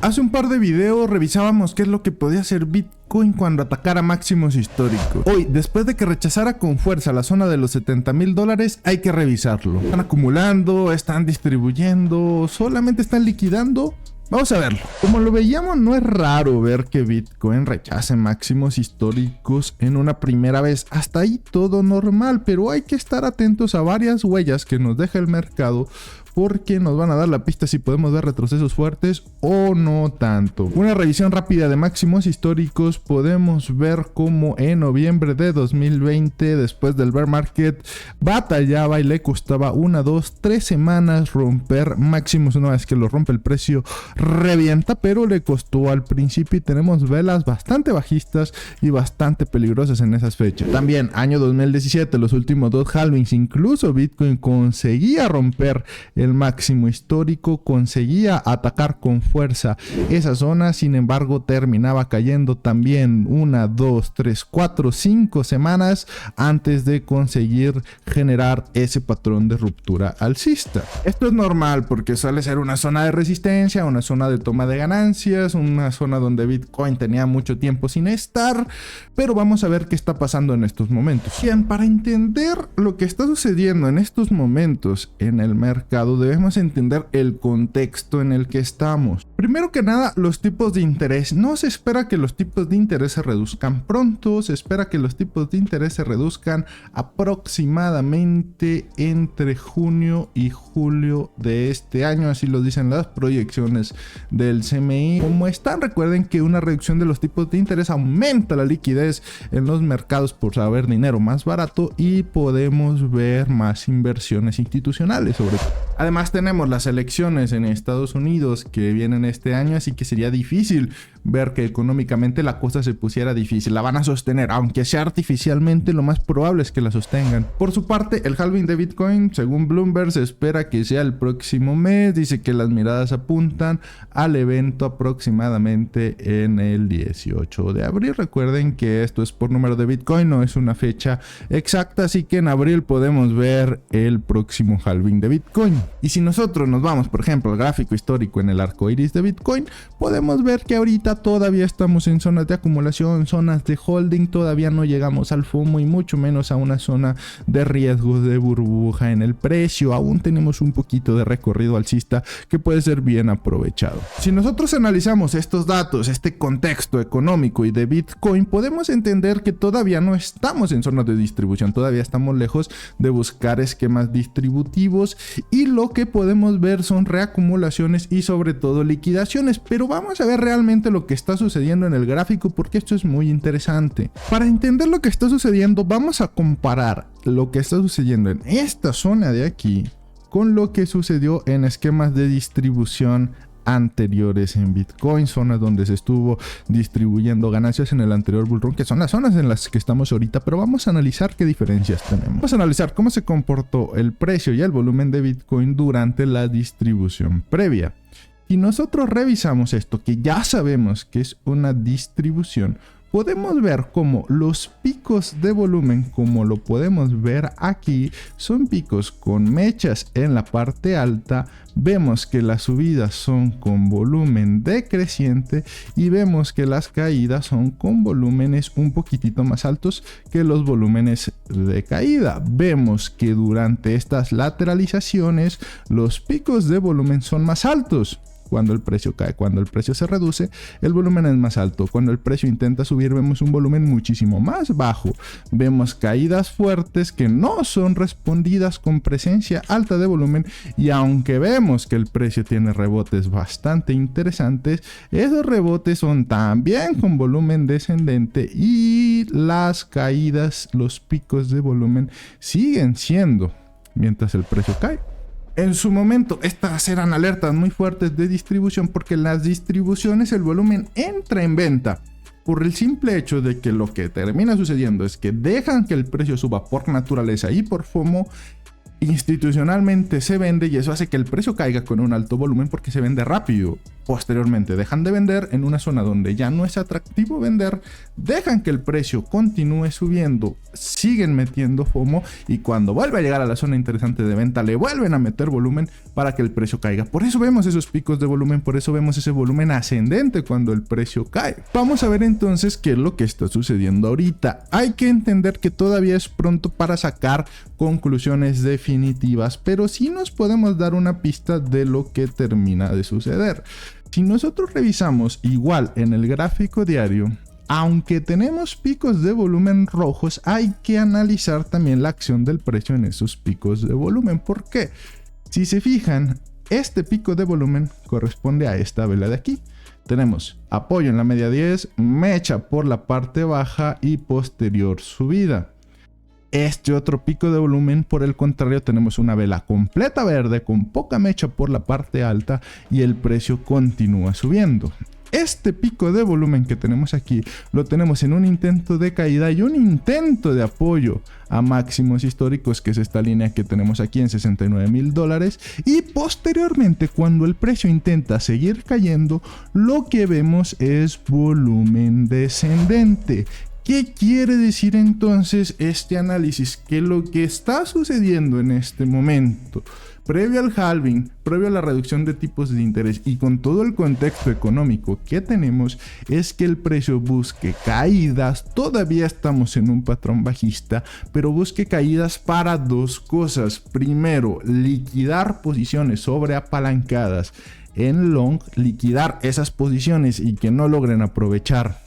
Hace un par de videos revisábamos qué es lo que podía hacer Bitcoin cuando atacara máximos históricos. Hoy, después de que rechazara con fuerza la zona de los $70,000, hay que revisarlo. ¿Están acumulando? ¿Están distribuyendo? ¿Solamente están liquidando? Vamos a verlo. Como lo veíamos, no es raro ver que Bitcoin rechace máximos históricos en una primera vez. Hasta ahí todo normal, pero hay que estar atentos a varias huellas que nos deja el mercado, porque nos van a dar la pista si podemos ver retrocesos fuertes o no tanto. Una revisión rápida de máximos históricos, podemos ver cómo en noviembre de 2020, después del bear market, batallaba y le costaba 1, 2, 3 semanas romper máximos. Una vez que lo rompe el precio revienta, pero le costó al principio y tenemos velas bastante bajistas y bastante peligrosas en esas fechas. También año 2017, los últimos 2 halvings, incluso Bitcoin conseguía romper el máximo histórico, conseguía atacar con fuerza esa zona, sin embargo terminaba cayendo también 1, 2, 3, 4, 5 semanas antes de conseguir generar ese patrón de ruptura alcista. Esto es normal porque suele ser una zona de resistencia, una zona de toma de ganancias, una zona donde Bitcoin tenía mucho tiempo sin estar, pero vamos a ver qué está pasando en estos momentos. Bien, para entender lo que está sucediendo en estos momentos en el mercado, debemos entender el contexto en el que estamos. Primero que nada, los tipos de interés. No se espera que los tipos de interés se reduzcan pronto, se espera que los tipos de interés se reduzcan aproximadamente entre junio y julio de este año, así lo dicen las proyecciones del CMI. Como están, recuerden que una reducción de los tipos de interés aumenta la liquidez en los mercados por saber dinero más barato y podemos ver más inversiones institucionales sobre todo. Además tenemos las elecciones en Estados Unidos que vienen este año, así que sería difícil ver que económicamente la cosa se pusiera difícil. La van a sostener, aunque sea artificialmente, lo más probable es que la sostengan. Por su parte, el halving de Bitcoin, según Bloomberg, se espera que sea el próximo mes. Dice que las miradas apuntan al evento aproximadamente en el 18 de abril. Recuerden que esto es por número de Bitcoin, no es una fecha exacta, así que en abril podemos ver el próximo halving de Bitcoin. Y si nosotros nos vamos, por ejemplo, al gráfico histórico en el arco iris de Bitcoin, podemos ver que ahorita todavía estamos en zonas de acumulación, zonas de holding, todavía no llegamos al FOMO y mucho menos a una zona de riesgos de burbuja en el precio. Aún tenemos un poquito de recorrido alcista que puede ser bien aprovechado. Si nosotros analizamos estos datos, este contexto económico y de Bitcoin, podemos entender que todavía no estamos en zonas de distribución, todavía estamos lejos de buscar esquemas distributivos y lo que podemos ver son reacumulaciones y sobre todo liquidaciones, pero vamos a ver realmente lo que está sucediendo en el gráfico porque esto es muy interesante. Para entender lo que está sucediendo, vamos a comparar lo que está sucediendo en esta zona de aquí con lo que sucedió en esquemas de distribución anteriores en Bitcoin, zonas donde se estuvo distribuyendo ganancias en el anterior bull run, que son las zonas en las que estamos ahorita, pero vamos a analizar qué diferencias tenemos. Vamos a analizar cómo se comportó el precio y el volumen de Bitcoin durante la distribución previa. Y nosotros revisamos esto, que ya sabemos que es una distribución, podemos ver cómo los picos de volumen, como lo podemos ver aquí, son picos con mechas en la parte alta. Vemos que las subidas son con volumen decreciente y vemos que las caídas son con volúmenes un poquitito más altos que los volúmenes de caída. Vemos que durante estas lateralizaciones los picos de volumen son más altos. Cuando el precio cae, cuando el precio se reduce, el volumen es más alto. Cuando el precio intenta subir, vemos un volumen muchísimo más bajo. Vemos caídas fuertes que no son respondidas con presencia alta de volumen. Y aunque vemos que el precio tiene rebotes bastante interesantes, esos rebotes son también con volumen descendente y las caídas, los picos de volumen siguen siendo mientras el precio cae. En su momento, estas eran alertas muy fuertes de distribución porque en las distribuciones el volumen entra en venta por el simple hecho de que lo que termina sucediendo es que dejan que el precio suba por naturaleza y por FOMO. Institucionalmente se vende y eso hace que el precio caiga con un alto volumen porque se vende rápido. posteriormente dejan de vender en una zona donde ya no es atractivo vender, dejan que el precio continúe subiendo, siguen metiendo FOMO y cuando vuelve a llegar a la zona interesante de venta le vuelven a meter volumen para que el precio caiga. Por eso vemos esos picos de volumen, por eso vemos ese volumen ascendente cuando el precio cae. Vamos a ver entonces qué es lo que está sucediendo ahorita. Hay que entender que todavía es pronto para sacar conclusiones definitivas, pero sí nos podemos dar una pista de lo que termina de suceder. Si nosotros revisamos igual en el gráfico diario, aunque tenemos picos de volumen rojos, hay que analizar también la acción del precio en esos picos de volumen. ¿Por qué? Si se fijan, este pico de volumen corresponde a esta vela de aquí. Tenemos apoyo en la media 10, mecha por la parte baja y posterior subida. Este otro pico de volumen, por el contrario, tenemos una vela completa verde con poca mecha por la parte alta y el precio continúa subiendo. Este pico de volumen que tenemos aquí lo tenemos en un intento de caída y un intento de apoyo a máximos históricos, que es esta línea que tenemos aquí en $69,000, y posteriormente cuando el precio intenta seguir cayendo, lo que vemos es volumen descendente. ¿Qué quiere decir entonces este análisis? Que lo que está sucediendo en este momento, previo al halving, previo a la reducción de tipos de interés y con todo el contexto económico que tenemos, es que el precio busque caídas. Todavía estamos en un patrón bajista, pero busque caídas para dos cosas. Primero, liquidar posiciones sobreapalancadas en long, liquidar esas posiciones y que no logren aprovechar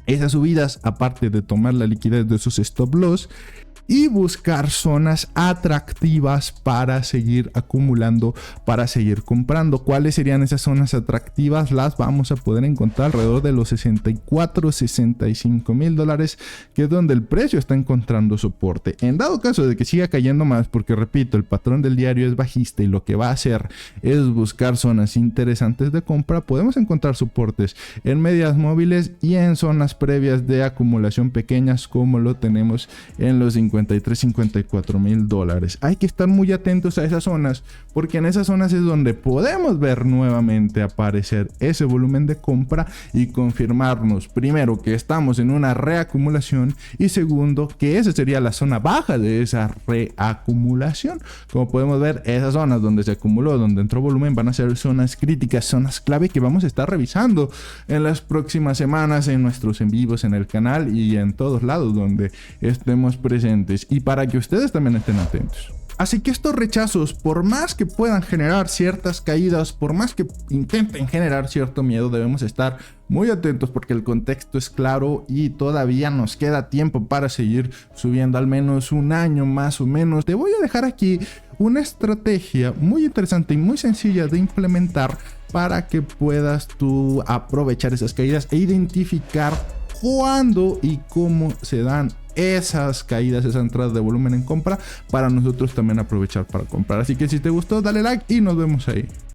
esas subidas, aparte de tomar la liquidez de sus stop loss, y buscar zonas atractivas para seguir acumulando, para seguir comprando. ¿Cuáles serían esas zonas atractivas? Las vamos a poder encontrar alrededor de los $64-65,000, que es donde el precio está encontrando soporte. En dado caso de que siga cayendo más, porque repito, el patrón del diario es bajista y lo que va a hacer es buscar zonas interesantes de compra, podemos encontrar soportes en medias móviles y en zonas previas de acumulación pequeñas, como lo tenemos en los $53-54,000. Hay que estar muy atentos a esas zonas, porque en esas zonas es donde podemos ver nuevamente aparecer ese volumen de compra y confirmarnos, primero, que estamos en una reacumulación, y segundo, que esa sería la zona baja de esa reacumulación. Como podemos ver, esas zonas donde se acumuló, donde entró volumen, van a ser zonas críticas, zonas clave que vamos a estar revisando en las próximas semanas en nuestros en vivos en el canal y en todos lados donde estemos presentes, y para que ustedes también estén atentos. Así que estos rechazos, por más que puedan generar ciertas caídas, por más que intenten generar cierto miedo, debemos estar muy atentos porque el contexto es claro y todavía nos queda tiempo para seguir subiendo, al menos un año más o menos. Te voy a dejar aquí una estrategia muy interesante y muy sencilla de implementar para que puedas tú aprovechar esas caídas e identificar cuándo y cómo se dan esas caídas, esa entrada de volumen en compra, para nosotros también aprovechar para comprar. Así que si te gustó, dale like y nos vemos ahí.